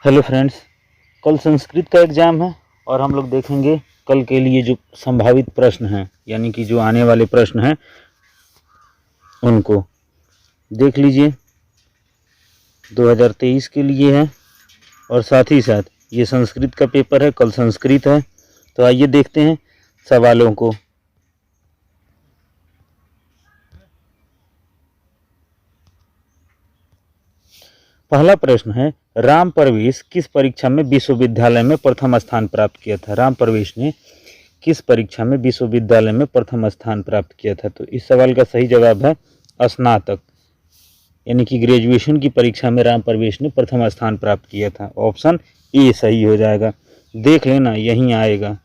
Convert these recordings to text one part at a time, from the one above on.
Hello friends, कल संस्कृत का exam है और हम लोग देखेंगे कल के लिए जो संभावित प्रश्न हैं, यानी कि जो आने वाले प्रश्न हैं उनको देख लीजिए। 2023 के लिए है और साथ ही साथ ये संस्कृत का पेपर है, कल संस्कृत है। तो आइए देखते हैं सवालों को। पहला प्रश्न है, राम परवेश किस परीक्षा में विश्वविद्यालय में प्रथम स्थान प्राप्त किया था। राम परवेश ने किस परीक्षा में विश्वविद्यालय में प्रथम स्थान प्राप्त किया था। तो इस सवाल का सही जवाब है स्नातक, यानी कि ग्रेजुएशन की परीक्षा में राम परवेश ने प्रथम स्थान प्राप्त किया था। ऑप्शन ए सही हो जाएगा, देख लेना यहीं आएगा।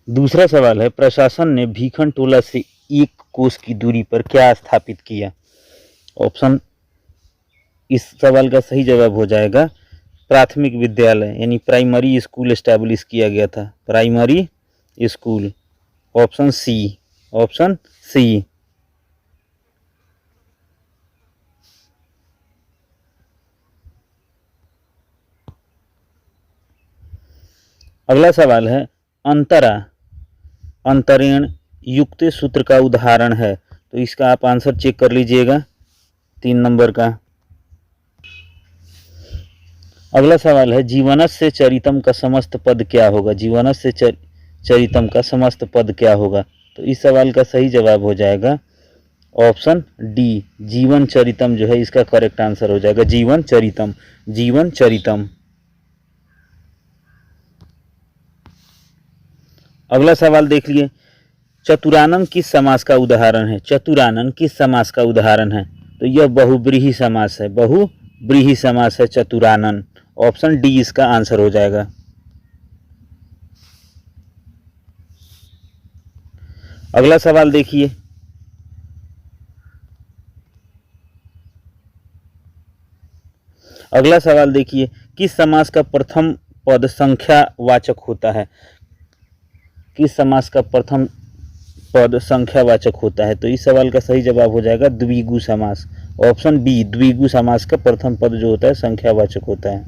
दूसरा सवाल है, प्रशासन ने भीखन टोला से 1 कोस की दूरी पर क्या स्थापित किया। ऑप्शन, इस सवाल का सही जवाब हो जाएगा प्राथमिक विद्यालय, यानी प्राइमरी स्कूल एस्टैब्लिश किया गया था, primary school. Option C, option C. अगला सवाल है, अंतरण युक्त सूत्र का उदाहरण है। तो इसका आप आंसर चेक कर लीजिएगा, 3 नंबर का। अगला सवाल है, जीवनस्य चरितम का समस्त पद क्या होगा। जीवनस्य चरितम का समस्त पद क्या होगा। तो इस सवाल का सही जवाब हो जाएगा ऑप्शन डी, जीवन चरितम जो है इसका करेक्ट आंसर हो जाएगा, जीवन चरितम, जीवन चरितम। अगला सवाल देख लिए, चतुरानन किस समास का उदाहरण है। चतुरानन किस समास का उदाहरण है। तो यह बहुब्रीहि समास है, बहुब्रीहि समास है चतुरानन। ऑप्शन डी इसका आंसर हो जाएगा। अगला सवाल देखिए, अगला सवाल देखिए, किस समास का प्रथम पद संख्यावाचक होता है। किस समास का प्रथम पद संख्यावाचक होता है। तो इस सवाल का सही जवाब हो जाएगा द्विगु समास। ऑप्शन बी, द्विगु समास का प्रथम पद जो होता है संख्यावाचक होता है।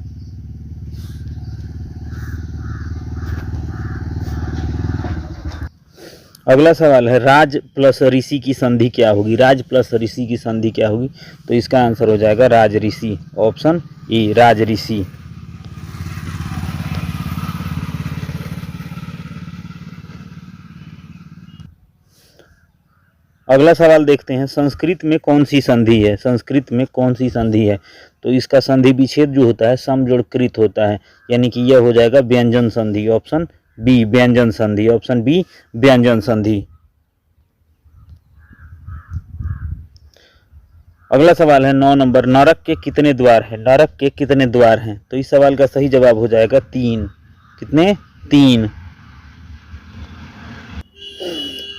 अगला सवाल है, राज प्लस ऋषि की संधि क्या होगी। राज प्लस ऋषि की संधि क्या होगी। तो इसका आंसर हो जाएगा राज ऋषि। ऑप्शन ए, राज ऋषि। अगला सवाल देखते हैं, संस्कृत में कौन सी संधि है। संस्कृत में कौन सी संधि है। तो इसका संधि विच्छेद जो होता है समजोड़ कृत होता है, यानी कि यह हो जाएगा व्यंजन संधि। ऑप्शन बी, व्यंजन संधि। ऑप्शन बी, व्यंजन संधि। अगला सवाल है 9 नंबर, नरक के कितने द्वार हैं। नरक के कितने द्वार हैं। तो इस सवाल का सही जवाब हो जाएगा 3। कितने, 3।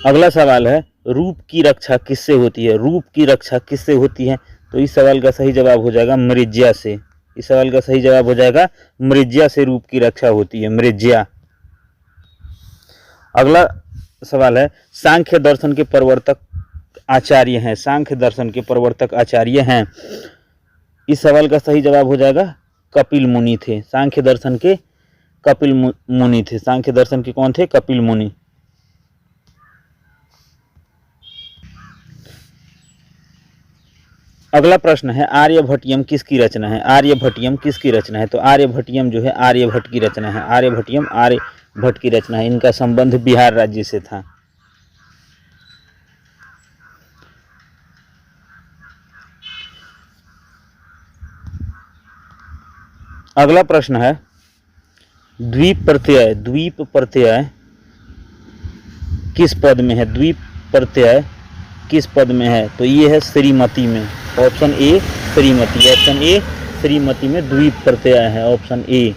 अगला सवाल है, रूप की रक्षा किससे होती है। रूप की रक्षा किससे होती है। तो इस सवाल का सही जवाब हो जाएगा मृज्या से। इस सवाल का सही जवाब हो जाएगा मृज्या से रूप की रक्षा होती है, मृज्या। अगला सवाल है, सांख्य दर्शन के प्रवर्तक आचार्य हैं। सांख्य दर्शन के प्रवर्तक आचार्य हैं। इस सवाल का सही जवाब हो जाएगा कपिल मुनि थे। सांख्य दर्शन के कपिल मुनि थे। सांख्य दर्शन के कौन थे, कपिल मुनि। अगला प्रश्न है, आर्यभट्टियम किसकी रचना है। आर्यभट्टियम किसकी रचना है। तो आर्यभट्टियम जो है आर्यभट्ट की रचना है। आर्यभट्टियम आर्यभट्ट की रचना है। इनका संबंध बिहार राज्य से था। अगला प्रश्न है, द्वीप प्रत्यय किस पद में है। द्वीप प्रत्यय किस पद में है। तो ये है श्रीमती में। Option A, Shrimati. Option A, Shrimati में द्वीप प्रत्यय है। Option A.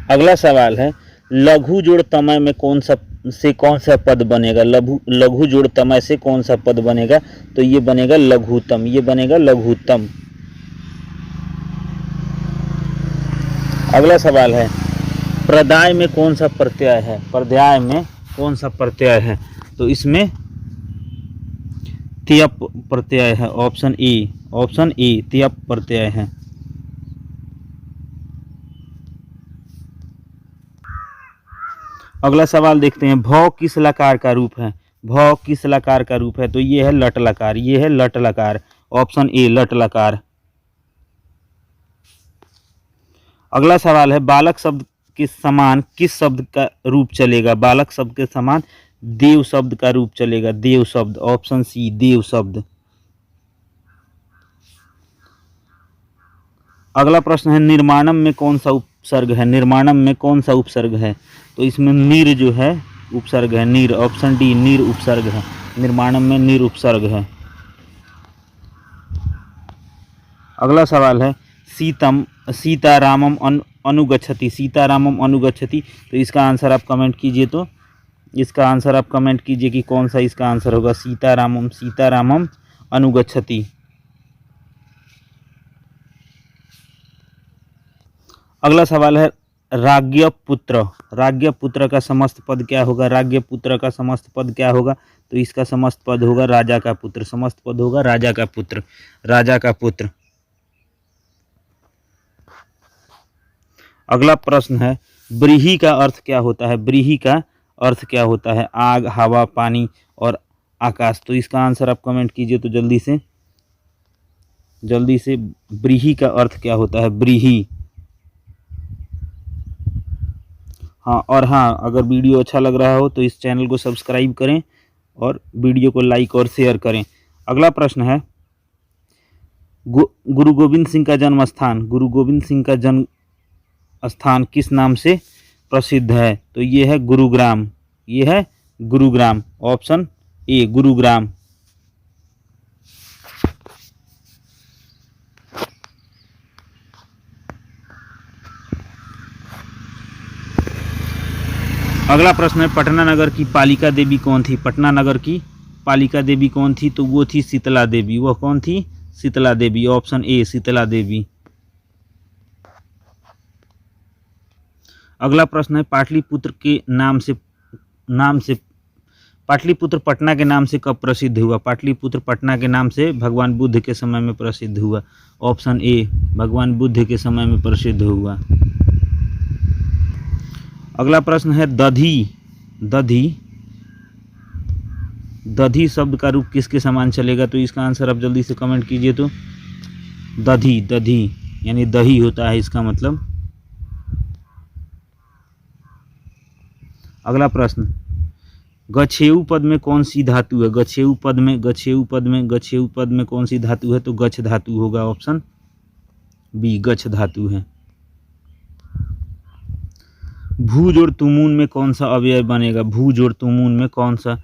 अगला सवाल है, लघु जोड़ तमय में कौन सा पद बनेगा। लघु जोड़ तमय से कौन सा पद बनेगा। तो ये बनेगा लघुतम। ये बनेगा लघुतम। अगला सवाल है, पर्याय में कौन सा प्रत्यय है? पर्याय में कौन सा प्रत्यय है? तो इसमें त्यप प्रत्यय है। ऑप्शन ए त्यप प्रत्यय है। अगला सवाल देखते हैं, भौ किस लकार का रूप है? भौ किस लकार का रूप है? तो ये है लट लकार, ये है लट लकार। ऑप्शन ए लट लकार। अगला सवाल है, बालक शब्द के समान किस शब्द का रूप चलेगा? बालक शब्द के समान देव शब्द का रूप चलेगा। देव शब्द। ऑप्शन सी देव शब्द। अगला प्रश्न है, निर्माणम में कौन सा उपसर्ग है? निर्माणम में कौन सा उपसर्ग है? तो इसमें नीर जो है उपसर्ग है। नीर। ऑप्शन डी नीर उपसर्ग है। निर्माणम में नीर उपसर्ग है। अगला सवाल है, सीतारामम अनुगच्छति। सीतारामम अनुगच्छति। तो इसका आंसर आप कमेंट कीजिए। तो इसका आंसर आप कमेंट कीजिए कि कौन सा इसका आंसर होगा। सीतारामम अनुगच्छति। अगला सवाल है, राज्ञपुत्र। राज्ञपुत्र का समस्त पद क्या होगा? राज्ञपुत्र का समस्त पद क्या होगा? तो इसका समस्त पद होगा राजा का पुत्र। समस्त पद होगा राजा का पुत्र। राजा का पुत्र। अगला प्रश्न है, ब्रीही का अर्थ क्या होता है? ब्रीही का अर्थ क्या होता है? आग, हवा, पानी और आकाश। तो इसका आंसर आप कमेंट कीजिए। तो जल्दी से ब्रीही का अर्थ क्या होता है? ब्रीही। हाँ, अगर वीडियो अच्छा लग रहा हो तो इस चैनल को सब्सक्राइब करें और वीडियो को लाइक और शेयर करें। अगला प्रश्न है, गुरु गोविंद सिंह का जन्म स्थान। गुरु गोविंद सिंह का जन्म स्थान किस नाम से प्रसिद्ध है? तो ये है गुरुग्राम। ये है गुरुग्राम। Option A Gurugram. अगला प्रश्न है, पटना नगर की पालिका देवी कौन थी? पटना नगर की पालिका देवी कौन थी? तो वो थी शीतला देवी। वह कौन थी? शीतला देवी। ऑप्शन ए शीतला देवी। अगला प्रश्न है, पाटलिपुत्र के नाम से पाटलिपुत्र पटना के नाम से कब प्रसिद्ध हुआ? पाटलिपुत्र पटना के नाम से भगवान बुद्ध के समय में प्रसिद्ध हुआ। ऑप्शन ए भगवान बुद्ध के समय में प्रसिद्ध हुआ। अगला प्रश्न है, दधी शब्द का रूप किसके समान चलेगा? तो इसका आंसर आप जल्दी से कमेंट कीजिए। तो दधी यानी दही होता है इसका मतलब। अगला प्रश्न, गच्छेऊ पद में कौन सी धातु है? गच्छेऊ पद में कौन सी धातु है? तो गच्छ धातु होगा। ऑप्शन बी गच्छ धातु है। भू जोड़ तुमून में कौन सा अवयव बनेगा? भू जोड़ तुमून में कौन सा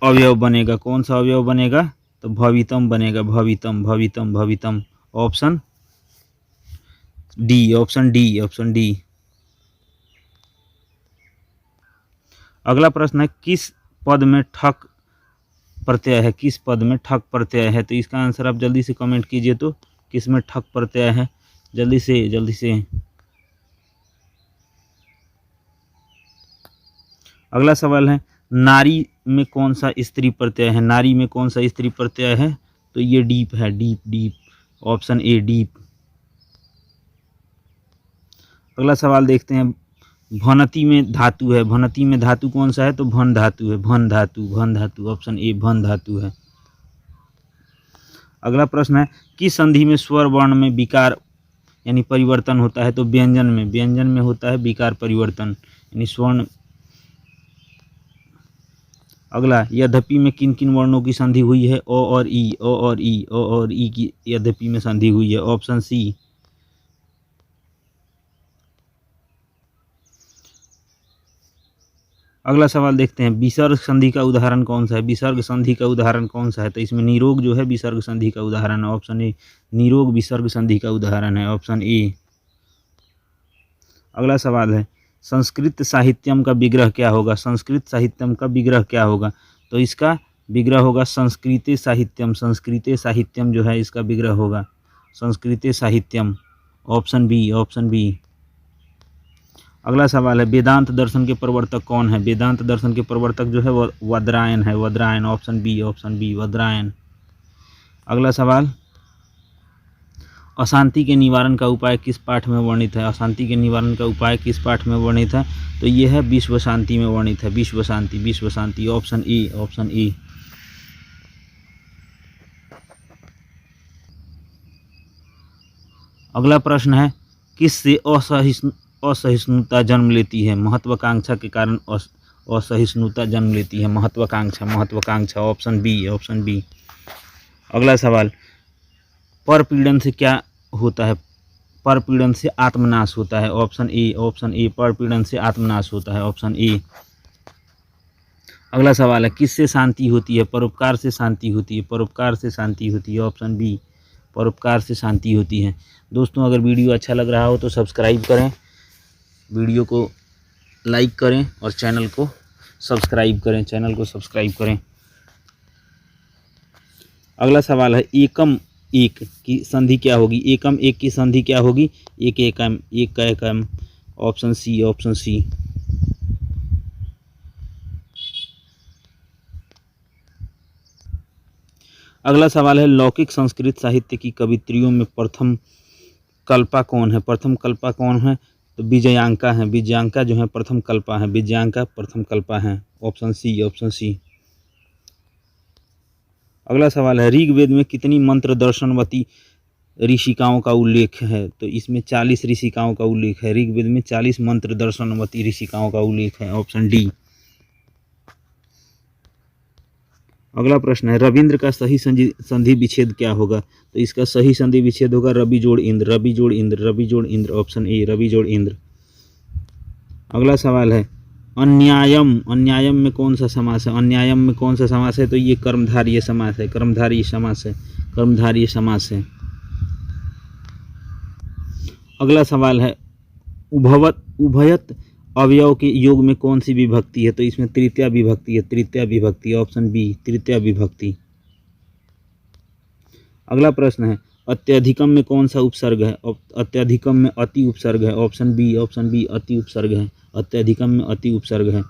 अवयव बनेगा? कौन सा अवयव बनेगा? तो भवितम बनेगा। भवितम। Option D. अगला प्रश्न है, किस पद में ठक प्रत्यय है? किस पद में ठक प्रत्यय है? तो इसका आंसर आप जल्दी से कमेंट कीजिए। तो किस में ठक प्रत्यय है? जल्दी से। अगला सवाल है, नारी में कौन सा स्त्री प्रत्यय है? नारी में कौन सा स्त्री प्रत्यय है? तो ये डीप है। डीप। Option a deep. अगला सवाल देखते हैं, भनति में धातु है। भनति में धातु कौन सा है? तो भन धातु है। भन धातु। ऑप्शन ए भन धातु है। अगला प्रश्न है, किस संधि में स्वर वर्ण में विकार यानी परिवर्तन होता है? तो व्यंजन में होता है विकार परिवर्तन यानी स्वर्ण। अगला, यद्यपि में किन वर्णों की संधि हुई है? ओ और ई की यद्यपि में संधि हुई है। Option C. अगला सवाल देखते हैं, विसर्ग संधि का उदाहरण कौन सा है? विसर्ग संधि का उदाहरण कौन सा है? तो इसमें निरोग जो है विसर्ग संधि का उदाहरण है। ऑप्शन ए निरोग विसर्ग संधि का उदाहरण है। Option A. अगला सवाल है, संस्कृत साहित्यम का विग्रह क्या होगा? संस्कृत साहित्यम का विग्रह क्या होगा? तो इसका विग्रह होगा संस्कृते साहित्यम जो है इसका विग्रह होगा संस्कृते साहित्यम। Option B. अगला सवाल है वेदांत दर्शन के प्रवर्तक कौन है? वेदांत दर्शन के प्रवर्तक जो है वो वदरायन है, वदरायन, ऑप्शन बी वदरायन। अगला सवाल, अशांति के निवारण का उपाय किस पाठ में वर्णित है? अशांति के निवारण का उपाय किस पाठ में वर्णित है? तो ये है विश्व शांति में वर्णित है, विश्व शांति, ऑप्शन ए। अगला प्रश्न है किससे असहिष्णुता जन्म लेती है? महत्वाकांक्षा के कारण असहिष्णुता जन्म लेती है, महत्वाकांक्षा, ऑप्शन बी। अगला सवाल, परपीड़न से क्या होता है? परपीड़न से आत्मनाश होता है, ऑप्शन ए। परपीड़न से आत्मनाश होता है, ऑप्शन ए। अगला सवाल है किससे शांति होती है? परोपकार से शांति होती है, ऑप्शन बी। परोपकार से शांति होती है। दोस्तों, अगर वीडियो अच्छा लग रहा हो तो सब्सक्राइब करें, वीडियो को लाइक करें और चैनल को सब्सक्राइब करें। अगला सवाल है एकम एक की संधि क्या होगी? एकम एक की संधि क्या होगी? एक का एकम, ऑप्शन सी। अगला सवाल है लौकिक संस्कृत साहित्य की कवित्रियों में प्रथम कल्पा कौन है? तो विजयांका जो है प्रथम कल्पा है, ऑप्शन सी। अगला सवाल है ऋग्वेद में कितनी मंत्र दर्शनवती ऋषिकाओं का उल्लेख है? तो इसमें 40 ऋषिकाओं का उल्लेख है, ऋग्वेद में 40 मंत्र दर्शनवती ऋषिकाओं का उल्लेख है, ऑप्शन डी। अगला प्रश्न है रविंद्र का सही संधि विच्छेद क्या होगा? तो इसका सही संधि विच्छेद होगा रवि जोड़ इंद्र, ऑप्शन ए, रवि जोड़ इंद्र। अगला सवाल है अन्यायम में कौन सा समास है? तो ये कर्मधारय समास है। अगला सवाल है उभयत अवयव के योग में कौन सी विभक्ति है? तो इसमें तृतीया विभक्ति, ऑप्शन बी, तृतीया विभक्ति। अगला प्रश्न है अत्यधिकम में कौन सा उपसर्ग है? अत्यधिकम में अति उपसर्ग है, ऑप्शन बी, अति उपसर्ग है, अत्यधिकम में अति उपसर्ग है।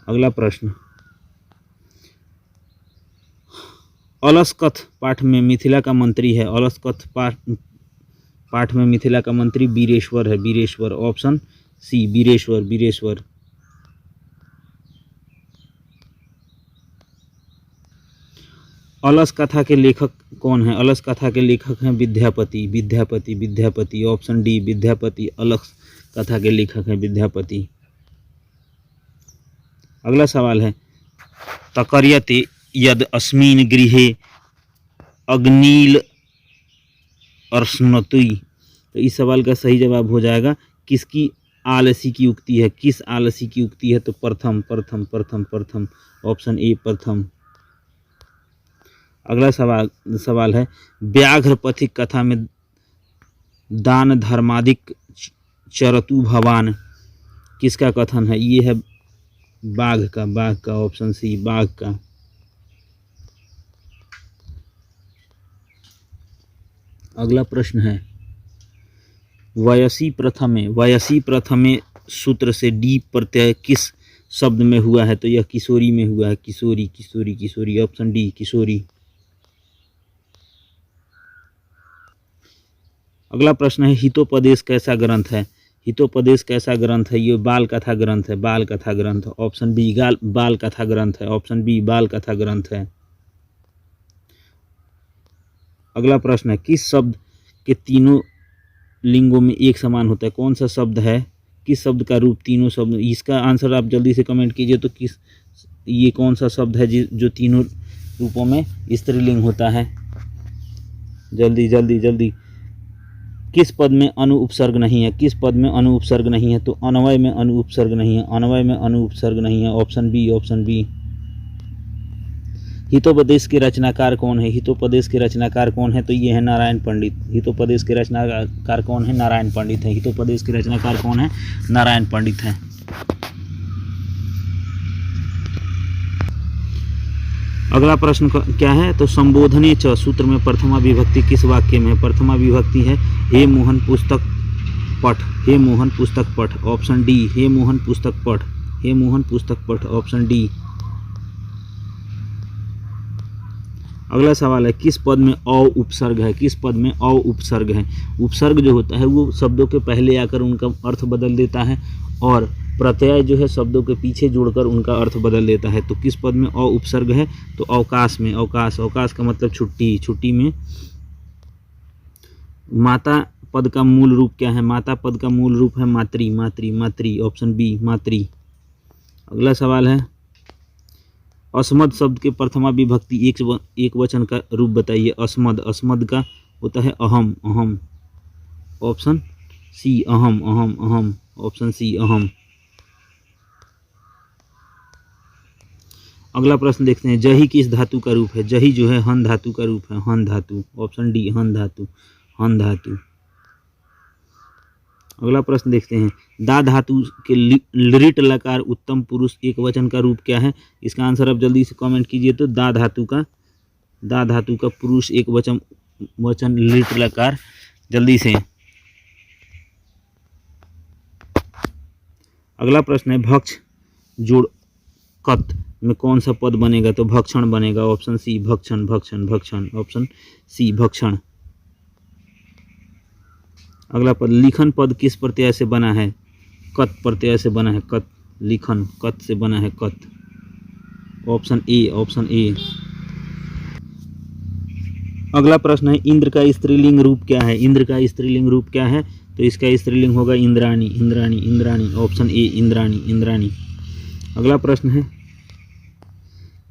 अगला प्रश्न अलसकथ पाठ में मिथिला का मंत्री है, पाठ में मिथिला का मंत्री बीरेश्वर है, ऑप्शन सी, बीरेश्वर। अलस कथा के लेखक कौन है? अलस कथा के लेखक हैं विद्यापति, ऑप्शन डी, विद्यापति अलस कथा के लेखक हैं विद्यापति। अगला सवाल है तकर्यते यद अस्मिन् गृहे अग्निल अर्ष्णतुई। तो इस सवाल का सही जवाब हो जाएगा किसकी आलसी की उक्ति है? किस आलसी की उक्ति है? तो प्रथम, ऑप्शन ए, प्रथम। अगला सवाल है व्याघ्र पथिक कथा में दान धर्मादिक चरतु भवान किसका कथन है? ये है बाघ का, ऑप्शन सी, बाघ का। अगला प्रश्न है वयसी प्रथमे सूत्र से डी प्रत्यय किस शब्द में हुआ है? तो यह किशोरी में हुआ है, किशोरी, ऑप्शन डी, किशोरी। अगला प्रश्न है हितोपदेश कैसा ग्रंथ है? ये बाल कथा ग्रंथ, ऑप्शन बी, बाल कथा ग्रंथ है, अगला प्रश्न है किस शब्द के तीनों लिंगों में एक समान होता है? कौन सा शब्द है? किस शब्द का रूप तीनों शब्द? इसका आंसर आप जल्दी से कमेंट कीजिए। तो ये कौन सा शब्द है जो तीनों रूपों में स्त्रीलिंग होता है? जल्दी। किस पद में अनु उपसर्ग नहीं है? तो अन्वय में अनु उपसर्ग नहीं है, ऑप्शन बी। हितोपदेश के रचनाकार कौन है? तो ये है नारायण पंडित। हितोपदेश के रचनाकार कौन है? नारायण पंडित है। अगला प्रश्न क्या है? तो संबोधने च सूत्र में प्रथमा विभक्ति किस वाक्य में है? प्रथमा विभक्ति है हे मोहन पुस्तक पठ, हे मोहन पुस्तक पढ़, ऑप्शन डी हे मोहन पुस्तक पढ़, हे मोहन पुस्तक पढ़, ऑप्शन डी। अगला सवाल है किस पद में औ उपसर्ग है, किस पद में औ उपसर्ग है। उपसर्ग जो होता है वो शब्दों के पहले आकर उनका अर्थ बदल देता है और प्रत्यय जो है शब्दों के पीछे जुड़कर उनका अर्थ बदल देता है। तो किस पद में औ उपसर्ग है, तो अवकाश में। अवकाश, अवकाश का मतलब छुट्टी, छुट्टी में। माता पद का मूल रूप क्या है, माता पद का मूल रूप है मातृ, मातृ, मातृ, ऑप्शन बी मातृ। अगला सवाल है अस्मद शब्द के प्रथमा विभक्ति एक वचन का रूप बताइए। अस्मद, अस्मद का होता है अहम, अहम, ऑप्शन सी अहम, अहम, अहम, ऑप्शन सी अहम। अगला प्रश्न देखते हैं जही किस धातु का रूप है। जही जो है हन धातु का रूप है, हन धातु, ऑप्शन डी हन धातु, हन धातु। अगला प्रश्न देखते हैं दा धातु के लिट लकार उत्तम पुरुष एक वचन का रूप क्या है। इसका आंसर आप जल्दी से कमेंट कीजिए। तो दा धातु का पुरुष एक वचन लिट लकार, जल्दी से। अगला प्रश्न है भक्ष जोड़ कत में कौन सा पद बनेगा, तो भक्षण बनेगा, ऑप्शन सी भक्षण, भक्षण, भक्षण, ऑप्शन सी भक्षण। अगला पद लिखन पद किस प्रत्यय से बना है, कत प्रत्यय से बना है, कत, लिखन कत से बना है, कत, ऑप्शन ए, ऑप्शन ए। अगला प्रश्न है इंद्र का स्त्रीलिंग रूप क्या है। इंद्र का स्त्रीलिंग रूप क्या है, तो इसका स्त्रीलिंग होगा इंद्राणी, इंद्राणी, इंद्राणी, ऑप्शन ए इंद्राणी, इंद्राणी। अगला प्रश्न है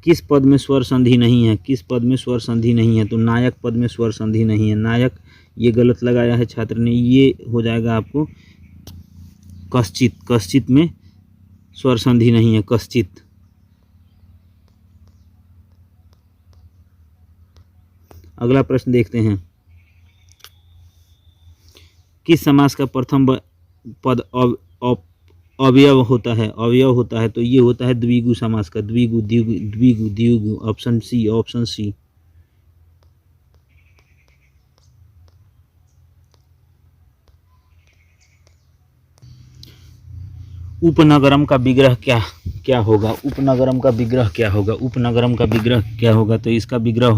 किस पद में स्वर संधि नहीं है, किस पद में स्वर संधि नहीं है, तो नायक पद में स्वर संधि नहीं है। नायक ये गलत लगाया है छात्र ने, ये हो जाएगा आपको कश्चित, कश्चित में स्वर संधि नहीं है, कश्चित। अगला प्रश्न देखते हैं किस समास का प्रथम पद अवयव होता है, अवयव होता है, तो ये होता है द्विगु समास का, द्विगु, द्विगु, द्विगु, द्विगु, ऑप्शन सी, ऑप्शन सी। उपनगरम का विग्रह क्या होगा, उपनगरम का विग्रह क्या होगा, उपनगरम का विग्रह क्या होगा, तो इसका विग्रह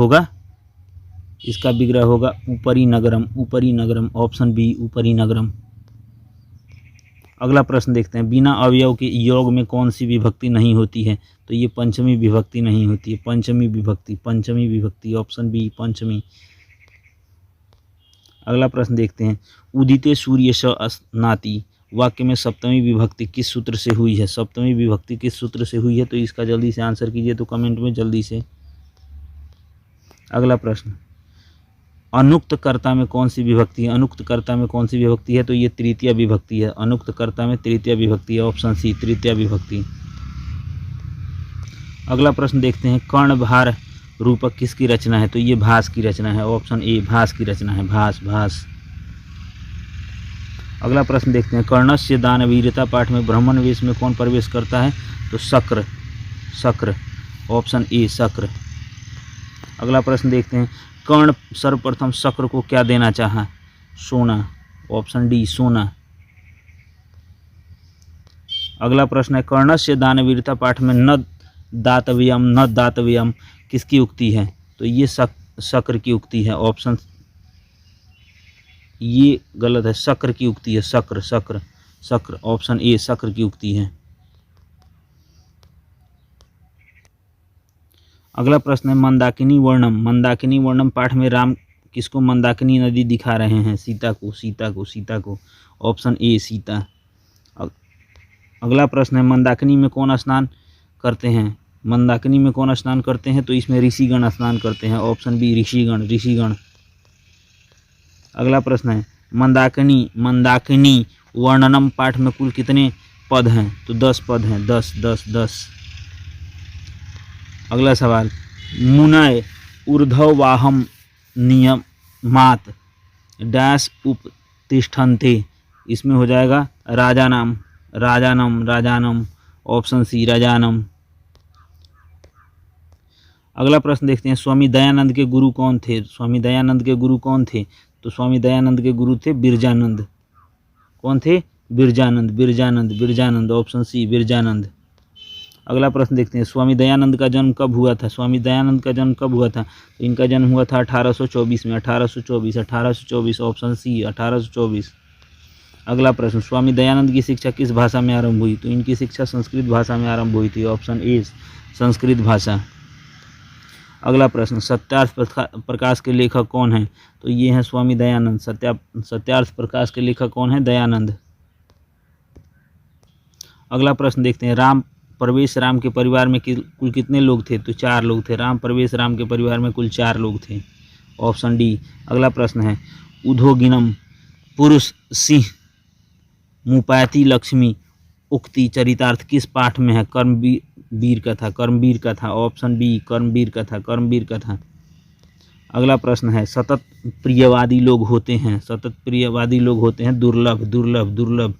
होगा ऊपरी नगरम, ऊपरी नगरम, ऑप्शन बी ऊपरी नगरम। अगला प्रश्न देखते हैं बिना अवयव के योग में कौन सी विभक्ति नहीं होती है, तो ये पंचमी विभक्ति नहीं होती है, पंचमी विभक्ति, पंचमी विभक्ति, ऑप्शन बी पंचमी। अगला प्रश्न देखते हैं उदिते सूर्य स अस्नाति वाक्य में सप्तमी विभक्ति किस सूत्र से हुई है, सप्तमी विभक्ति किस सूत्र से हुई है, तो इसका जल्दी से आंसर कीजिए, तो कमेंट में जल्दी से। अगला प्रश्न अनुक्त कर्ता में कौन सी विभक्ति है, अनुक्त कर्ता में कौन सी विभक्ति है, तो ये तृतीय विभक्ति है, अनुक्त कर्ता में तृतीय विभक्ति है, ऑप्शन सी तृतीय विभक्ति। अगला प्रश्न देखते हैं कर्णभार रूपक किसकी रचना है, तो ये भास की रचना है, ऑप्शन ए भास की रचना है, भास, भास। अगला प्रश्न देखते हैं कर्णस्य दानवीरता पाठ में ब्राह्मण वेश में कौन प्रवेश करता है, तो शक्र, शक्र, ऑप्शन ए शक्र। अगला प्रश्न देखते हैं कर्ण सर्वप्रथम शक्र को क्या देना चाहा, सोना, ऑप्शन डी सोना। अगला प्रश्न है कर्णस्य दानवीरता पाठ में न दातव्यम, न दातव्यम किसकी उक्ति है, तो ये शक्र की उक्ति है, ऑप्शन ये गलत है, शक्र की उक्ति है, शक्र, शक्र, शक्र, ऑप्शन ए शक्र की उक्ति है। अगला प्रश्न है मंदाकिनी वर्णम, मंदाकिनी वर्णम पाठ में राम किसको मंदाकिनी नदी दिखा रहे हैं, सीता को, सीता को, सीता को, ऑप्शन ए सीता। अगला प्रश्न है मंदाकिनी में कौन स्नान करते हैं, मंदाकिनी में कौन स्नान करते हैं, तो इसमें ऋषिगण स्नान करते हैं, ऑप्शन बी ऋषिगण, ऋषिगण। अगला प्रश्न है मंदाकिनी, मंदाकिनी वर्णनम पाठ में कुल कितने पद हैं, तो 10 पद हैं, 10, 10, 10। अगला सवाल मुनय ऊर्ध्ववाहम नियमात डैश उपतिष्ठन्ते, इसमें हो जाएगा राजानाम, राजानम, राजानम, ऑप्शन सी राजानम। अगला प्रश्न देखते हैं स्वामी दयानंद के गुरु कौन थे, स्वामी दयानंद के गुरु कौन थे, तो स्वामी दयानंद के गुरु थे बिरजानंद, कौन थे? Birjanand, Birjanand, Birjanand, option C Birjanand. अगला प्रश्न देखते हैं, स्वामी दयानंद का जन्म कब हुआ था? स्वामी दयानंद का जन्म कब हुआ था? तो इनका जन्म हुआ था 1824 में, 1824, ऑप्शन सी 1824। अगला प्रश्न, स्वामी दयानंद की शिक्षा किस भाषा में आरंभ हुई? तो इनकी शिक्षा संस्कृत भाषा में आरंभ हुई थी, ऑप्शन ए संस्कृत भाषा। अगला प्रश्न, सत्यार्थ प्रकाश के लेखक कौन हैं? तो ये हैं स्वामी दयानंद। सत्यार्थ प्रकाश के लेखक कौन है? दयानंद। अगला प्रश्न देखते हैं, राम प्रवेश राम के परिवार में कुल कितने लोग थे? तो 4 लोग थे। राम प्रवेश राम के परिवार में कुल 4 लोग थे, ऑप्शन डी। अगला प्रश्न है, उद्योगिनम पुरुष सिंह मुपायती लक्ष्मी उक्ति चरितार्थ किस पाठ में है? कर्मवीर कथा, कर्मवीर कथा, ऑप्शन बी कर्मवीर कथा, कर्मवीर कथा। अगला प्रश्न है, सतत प्रियवादी लोग होते हैं, सतत प्रियवादी लोग होते हैं दुर्लभ, दुर्लभ, दुर्लभ।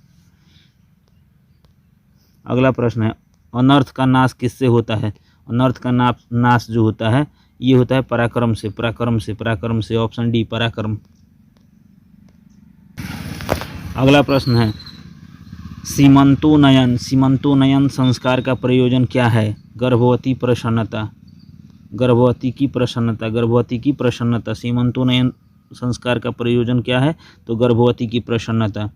अगला प्रश्न है, अनर्थ का नाश किससे होता है? अनर्थ का नाश जो होता है ये होता है पराक्रम से, पराक्रम से, पराक्रम से, ऑप्शन डी पराक्रम। अगला प्रश्न है, सीमंतोनयन, सीमंतोनयन संस्कार का प्रयोजन क्या है? गर्भवती प्रसन्नता, गर्भवती की प्रसन्नता, गर्भवती की प्रसन्नता। सीमंतोनयन संस्कार का प्रयोजन क्या है? तो गर्भवती की प्रसन्नता।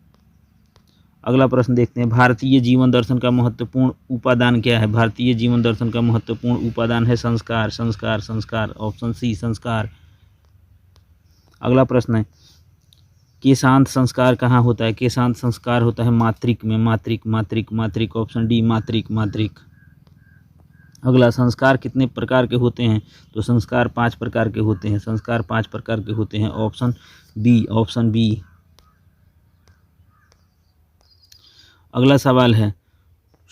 अगला प्रश्न देखते हैं, भारतीय जीवन दर्शन का महत्वपूर्ण उपादान क्या है? भारतीय जीवन दर्शन का महत्वपूर्ण उपादान है संस्कार, संस्कार, संस्कार, ऑप्शन सी संस्कार। अगला प्रश्न है, केशांत संस्कार कहाँ होता है? केशांत संस्कार होता है मातृक में, मातृक, मातृक, मातृक, ऑप्शन डी मातृक, मातृक। अगला, संस्कार कितने प्रकार के होते हैं? तो संस्कार 5 प्रकार के होते हैं, संस्कार 5 प्रकार के होते हैं, ऑप्शन बी, ऑप्शन बी। अगला सवाल है,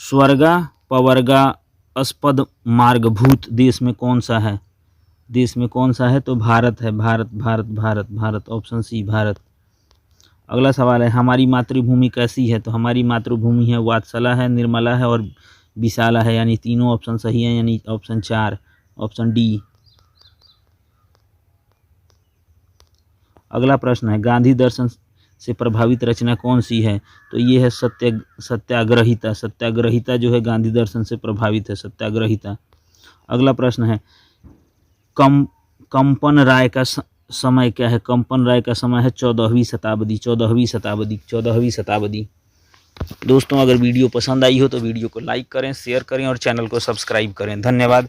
स्वर्गा पवर्गा अस्पद मार्गभूत देश में कौन सा है? देश में कौन सा है? तो भारत है, भारत, भारत, भारत, भारत, ऑप्शन सी भारत। अगला सवाल है, हमारी मातृभूमि कैसी है? तो हमारी मातृभूमि है वात्सला है, निर्मला है और विशाला है, यानी तीनों ऑप्शन सही है, यानी ऑप्शन 4, ऑप्शन डी। अगला प्रश्न है, गांधी दर्शन से प्रभावित रचना कौन सी है? तो ये है सत्याग्रहिता, सत्याग्रहिता जो है गांधी दर्शन से प्रभावित है, सत्याग्रहिता। अगला प्रश्न है, कंपन राय का समय क्या है? कंपन राय का समय है 14वीं शताब्दी, 14वीं शताब्दी, 14वीं शताब्दी। दोस्तों, अगर वीडियो पसंद आई हो तो वीडियो को लाइक करें, शेयर करें और चैनल को सब्सक्राइब करें। धन्यवाद।